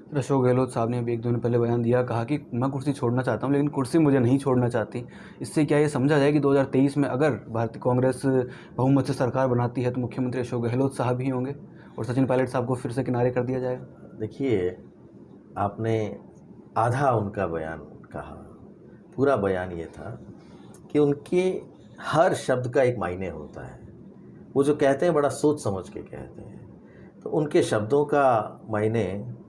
Sir, Ashok Gehlot साहब ने अभी 1 दिन पहले बयान दिया, कहा कि मैं कुर्सी छोड़ना चाहता हूँ, लेकिन कुर्सी मुझे नहीं छोड़ना चाहती। इससे क्या ये समझा जाए कि 2023 में अगर भारतीय कांग्रेस बहुमत से सरकार बनाती है तो मुख्यमंत्री अशोक गहलोत साहब ही होंगे और सचिन पायलट साहब को फिर से किनारे कर दिया जाएगा? देखिए, आपने आधा उनका बयान कहा। पूरा बयान ये था कि उनके हर शब्द का एक मायने होता है। वो जो कहते हैं बड़ा सोच समझ के कहते हैं। तो उनके शब्दों का मायने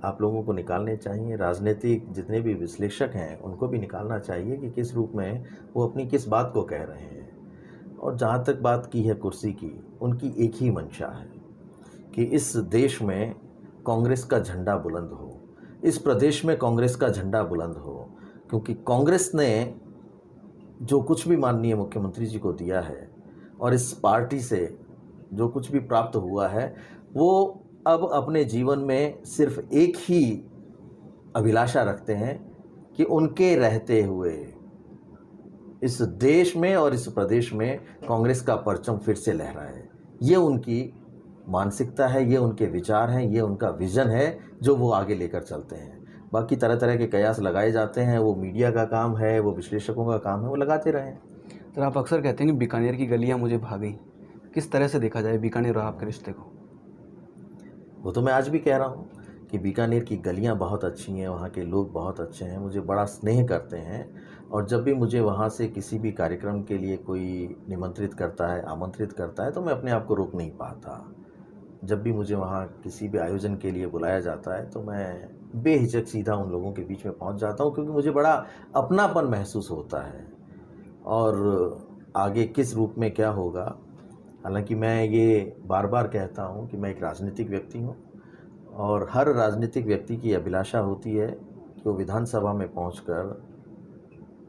आप लोगों को निकालने चाहिए। राजनीतिक जितने भी विश्लेषक हैं उनको भी निकालना चाहिए कि किस रूप में वो अपनी किस बात को कह रहे हैं। और जहाँ तक बात की है कुर्सी की, उनकी एक ही मंशा है कि इस देश में कांग्रेस का झंडा बुलंद हो, इस प्रदेश में कांग्रेस का झंडा बुलंद हो। क्योंकि कांग्रेस ने जो कुछ भी माननीय मुख्यमंत्री जी को दिया है और इस पार्टी से जो कुछ भी प्राप्त हुआ है, वो अब अपने जीवन में सिर्फ एक ही अभिलाषा रखते हैं कि उनके रहते हुए इस देश में और इस प्रदेश में कांग्रेस का परचम फिर से लहराए। ये उनकी मानसिकता है, ये उनके विचार हैं, ये उनका विज़न है जो वो आगे लेकर चलते हैं। बाकी तरह तरह के कयास लगाए जाते हैं, वो मीडिया का काम है, वो विश्लेषकों का काम है, वो लगाते रहें। सर, आप अक्सर कहते हैं कि बीकानेर की गलियाँ मुझे भा गई। किस तरह से देखा जाए बीकानेर और आपके रिश्ते को? वो तो मैं आज भी कह रहा हूँ कि बीकानेर की गलियाँ बहुत अच्छी हैं, वहाँ के लोग बहुत अच्छे हैं, मुझे बड़ा स्नेह करते हैं। और जब भी मुझे वहाँ से किसी भी कार्यक्रम के लिए कोई निमंत्रित करता है, आमंत्रित करता है, तो मैं अपने आप को रोक नहीं पाता। जब भी मुझे वहाँ किसी भी आयोजन के लिए बुलाया जाता है तो मैं बेहिचक सीधा उन लोगों के बीच में पहुँच जाता हूँ, क्योंकि मुझे बड़ा अपनापन महसूस होता है। और आगे किस रूप में क्या होगा, हालांकि मैं ये बार बार कहता हूँ कि मैं एक राजनीतिक व्यक्ति हूँ और हर राजनीतिक व्यक्ति की अभिलाषा होती है कि वो विधानसभा में पहुंचकर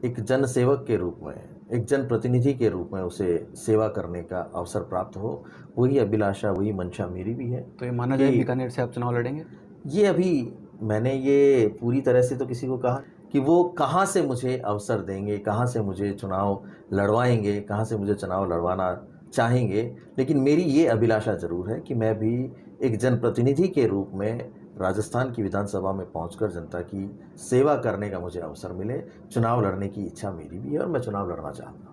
एक जनसेवक के रूप में, एक जनप्रतिनिधि के रूप में उसे सेवा करने का अवसर प्राप्त हो। वही अभिलाषा, वही मंशा मेरी भी है। तो ये माना जाए कि बीकानेर से आप चुनाव लड़ेंगे? ये अभी मैंने ये पूरी तरह से तो किसी को कहा कि वो कहाँ से मुझे अवसर देंगे, कहाँ से मुझे चुनाव लड़वाएंगे, कहाँ से मुझे चुनाव लड़वाना चाहेंगे। लेकिन मेरी ये अभिलाषा ज़रूर है कि मैं भी एक जनप्रतिनिधि के रूप में राजस्थान की विधानसभा में पहुंचकर जनता की सेवा करने का मुझे अवसर मिले। चुनाव लड़ने की इच्छा मेरी भी है और मैं चुनाव लड़ना चाहता हूँ।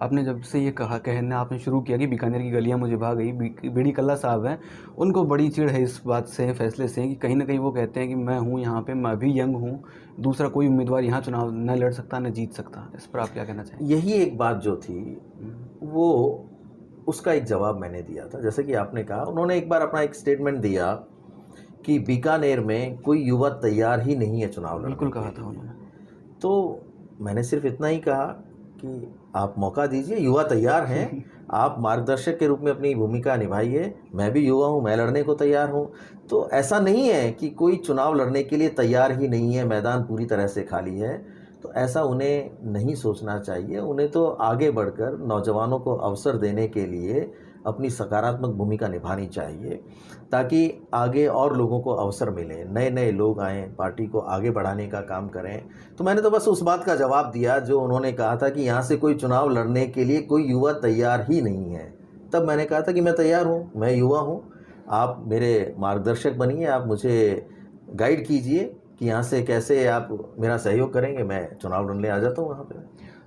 आपने जब से ये कहना आपने शुरू किया कि बीकानेर की गलियां मुझे भा गई, बीडी कल्ला साहब हैं, उनको बड़ी चिढ़ है इस बात से, फैसले से, कि कहीं ना कहीं वो कहते हैं कि मैं हूँ यहाँ पे, मैं भी यंग हूँ, दूसरा कोई उम्मीदवार यहाँ चुनाव न लड़ सकता न जीत सकता। इस पर आप क्या कहना चाहेंगे? यही एक बात जो थी वो उसका एक जवाब मैंने दिया था। जैसे कि आपने कहा, उन्होंने एक बार अपना एक स्टेटमेंट दिया कि बीकानेर में कोई युवा तैयार ही नहीं है चुनाव लड़ने बिल्कुल के कहा था लिए। उन्होंने। तो मैंने सिर्फ इतना ही कहा कि आप मौका दीजिए, युवा तैयार हैं, आप मार्गदर्शक के रूप में अपनी भूमिका निभाइए। मैं भी युवा हूँ, मैं लड़ने को तैयार हूँ। तो ऐसा नहीं है कि कोई चुनाव लड़ने के लिए तैयार ही नहीं है, मैदान पूरी तरह से खाली है। तो ऐसा उन्हें नहीं सोचना चाहिए। उन्हें तो आगे बढ़कर नौजवानों को अवसर देने के लिए अपनी सकारात्मक भूमिका निभानी चाहिए, ताकि आगे और लोगों को अवसर मिले, नए नए लोग आएँ, पार्टी को आगे बढ़ाने का काम करें। तो मैंने तो बस उस बात का जवाब दिया जो उन्होंने कहा था कि यहाँ से कोई चुनाव लड़ने के लिए कोई युवा तैयार ही नहीं है। तब मैंने कहा था कि मैं तैयार हूँ, मैं युवा हूँ, आप मेरे मार्गदर्शक बनिए, आप मुझे गाइड कीजिए कि यहाँ से कैसे आप मेरा सहयोग करेंगे, मैं चुनाव लड़ने आ जाता हूँ वहाँ पे।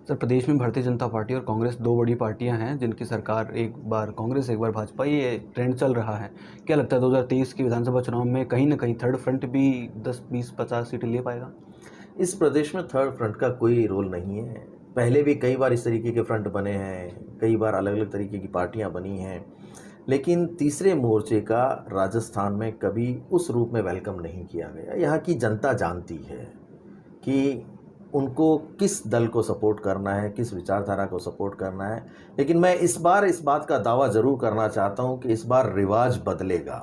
सर, प्रदेश में भारतीय जनता पार्टी और कांग्रेस दो बड़ी पार्टियां हैं जिनकी सरकार, एक बार कांग्रेस एक बार भाजपा, ये ट्रेंड चल रहा है। क्या लगता है 2023 के विधानसभा चुनाव में कहीं ना कहीं थर्ड फ्रंट भी 10, 20, 50 सीटें ले पाएगा? इस प्रदेश में थर्ड फ्रंट का कोई रोल नहीं है। पहले भी कई बार इस तरीके के फ्रंट बने हैं, कई बार अलग अलग तरीके की पार्टियां बनी हैं, लेकिन तीसरे मोर्चे का राजस्थान में कभी उस रूप में वेलकम नहीं किया गया। यहाँ की जनता जानती है कि उनको किस दल को सपोर्ट करना है, किस विचारधारा को सपोर्ट करना है। लेकिन मैं इस बार इस बात का दावा ज़रूर करना चाहता हूँ कि इस बार रिवाज बदलेगा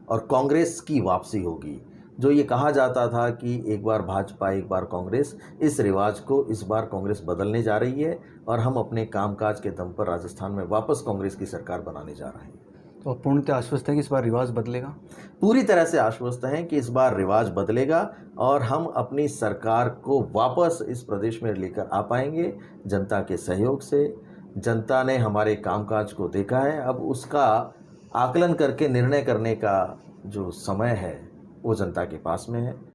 और कांग्रेस की वापसी होगी। जो ये कहा जाता था कि एक बार भाजपा एक बार कांग्रेस, इस रिवाज को इस बार कांग्रेस बदलने जा रही है और हम अपने कामकाज के दम पर राजस्थान में वापस कांग्रेस की सरकार बनाने जा रहे हैं। तो आप पूर्णतः आश्वस्त हैं कि इस बार रिवाज बदलेगा? पूरी तरह से आश्वस्त हैं कि इस बार रिवाज बदलेगा और हम अपनी सरकार को वापस इस प्रदेश में लेकर आ पाएंगे जनता के सहयोग से। जनता ने हमारे कामकाज को देखा है, अब उसका आकलन करके निर्णय करने का जो समय है वो जनता के पास में है।